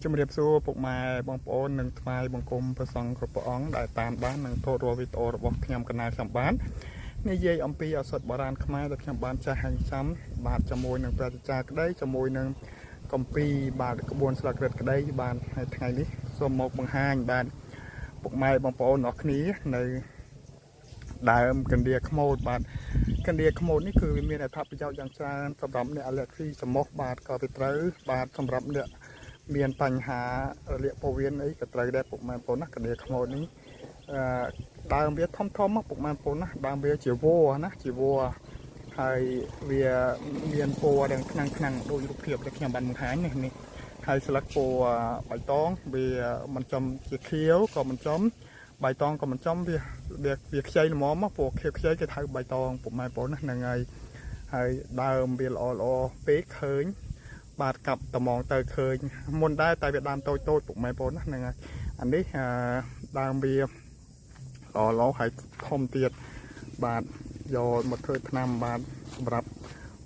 ជំរាបសួរពុកម៉ែបងប្អូននិងថ្វាយបង្គំព្រះសង្ឃគ្រប់ព្រះអង្គដែលតាមដាននិងថតរាល់វីដេអូរបស់ខ្ញុំកណាខ្ញុំបាននិយាយអំពីឱសថបុរាណខ្មែរដែលខ្ញុំបានចាស់ហាញចាំបាទជាមួយនឹងព្រះចាក្តីជាមួយនឹងកម្ពីបាទក្បួនស្លឹករឹតក្តីបានហើយថ្ងៃនេះសូមមកបង្ហាញបាទពុកម៉ែបងប្អូនអរគ្នានៅដើមកណ្ដៀខ្មោចបាទកណ្ដៀខ្មោចនេះគឺវាមានអត្ថប្រយោជន៍យ៉ាងច្រើនសម្រាប់អ្នកអាឡែស៊ីសមុខបាទក៏វាត្រូវបាទសម្រាប់អ្នកមានបញ្ហារលាកពោះវៀនអីក៏ត្រូវដែរពុកម៉ែបងប្អូនណាកណ្ដៀខ្មោចនេះដើមវាធំពុកម៉ែបងប្អូនណាដើមវាជាវល្លិណាជាវល្លិហើយវាមានពណ៌ទាំងខ្លាំងដូចរូបភាពដែលខ្ញុំបានបង្ហាញនេះហើយស្លឹកពណ៌បៃតងវាមិនចំជាខៀវក៏មិនចំបៃតងក៏មិនចំវាខ្ចីល្មមពណ៌ខៀវខ្ចីគេហៅបៃតងពុកម៉ែបងប្អូនណាហ្នឹងហើយដើមវាល្អពេកឃើញបាទកាប់ត្មងទៅឃើញមុនដែរតែវាដើមតូចពុកម៉ែបងប្អូនណាហ្នឹងហើយអានេះដើមវាល្អហើយធំទៀតបាទយកមកធ្វើថ្នាំបាទសម្រាប់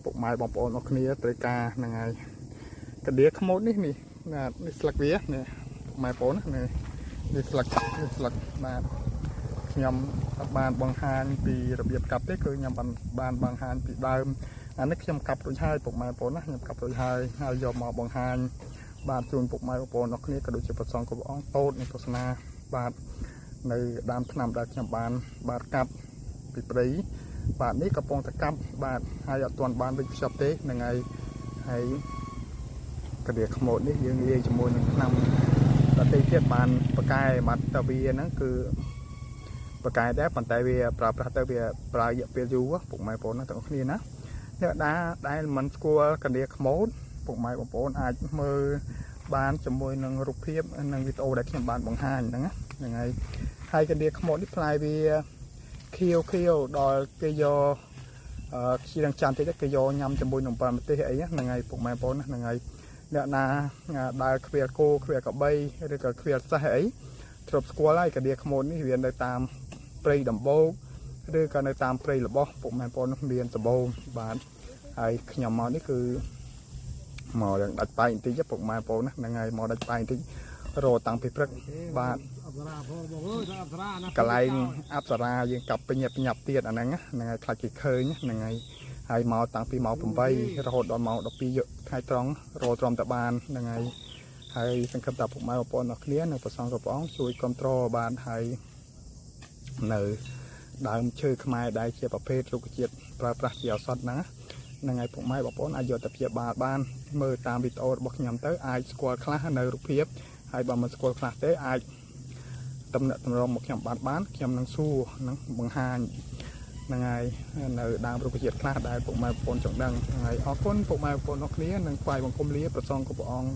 ពុកម៉ែបងប្អូនអរគ្នាត្រូវការហ្នឹងហើយកណ្ដៀខ្មោចនេះស្លឹកវានេះពុកម៉ែបងប្អូនណានេះស្លឹកបាទខ្ញុំបានបង្ហាញពីរបៀបកាប់ទេគឺខ្ញុំបានបង្ហាញពីដើមអានេះខ្ញុំកាប់រួចហើយពុកម៉ែបងប្អូនណាខ្ញុំកាប់រួចហើយយកមកបង្ហាញបាទជូនពុកម៉ែបងប្អូនអរគ្នាក៏ដូចជាប្រសងគ្រប់អង្គតូចនៃទស្សនាបាទនៅដើមឆ្នាំដែលខ្ញុំបានបាទកាប់ពីព្រៃបាទនេះកំពុងតែកាប់បាទហើយអត់ទាន់បានវិចខ្ចប់ទេហ្នឹងហើយកណ្ដៀខ្មោចនេះយើងនិយាយជាមួយនឹងឆ្នាំដតេទៀតបានប្រកែបាទតើវាហ្នឹងគឺប្រកែដែរប៉ុន្តែវាប្រើប្រាស់ទៅវាប្រើរយៈពេលយូរពុកម៉ែបងប្អូនណាទាំងអស់គ្នាណាអ្នកដែលមិនស្គាល់កណ្ដៀខ្មោចពុកម៉ែបងប្អូនអាចមើលបានជាមួយនឹងរូបភាពនិងវីដេអូដែលខ្ញុំបានបង្ហាញហ្នឹងហើយកណ្ដៀខ្មោចនេះផ្លែវាខៀវដល់គេយកខ្ជិលចាំតិចគេយកញ៉ាំជាមួយនឹងប្រទេសអីហ្នឹងហើយពុកម៉ែបងប្អូនហ្នឹងហើយអ្នកណាដែលខ្វៀលគោខ្វៀលកបីឬក៏ខ្វៀលសេះអីធ្លាប់ស្គាល់ហើយកណ្ដៀខ្មោចនេះវានៅតាមព្រៃដំបូកឬក៏នៅតាមព្រៃល្បោះពុកម៉ែបងប្អូនមានសម្បូរបាទហើយខ្ញុំមកនេះគឺមកដល់ដាច់ប៉ែងបន្តិចពុកម៉ែបងប្អូនហ្នឹងហើយមកដាច់ប៉ែងបន្តិចរកតាំងពីព្រឹកបាទកន្លែងអប្សរាយើងកាប់ពេញប្រញាប់ទៀតអាហ្នឹងហើយខ្លាចគេឃើញហ្នឹងហើយមកតាំងពីម៉ោង8រហូតដល់ម៉ោង12ថ្ងៃត្រង់រកទ្រាំតបានហ្នឹងហើយសង្ឃឹមថាពុកម៉ែបងប្អូនអរគ្នានិងប្រសងគ្រប់អង្គជួយគ្រប់គ្រងបានហើយនៅដើមឈើខ្មែរដែលជាប្រភេទរុក្ខជាតិប្រើប្រាស់ជាឱសថហ្នឹងហើយពុកម៉ែបងប្អូនអាចយកទៅព្យាបាលបានមើលតាមវីដេអូរបស់ខ្ញុំទៅអាចស្គាល់ខ្លះនៅរូបភាពហើយបើមិនស្គាល់ខ្លះទេអាចតំណាក់តំណងមកខ្ញុំបានខ្ញុំនឹងសួរនឹងបង្ហាញហ្នឹងហើយនៅដើមរុក្ខជាតិខ្លះដែលពុកម៉ែបងប្អូនចង់ដឹងហើយអរគុណពុកម៉ែបងប្អូនអរគ្នានិងថ្វាយបង្គំលាប្រសងគ្រប់ព្រះអង្គ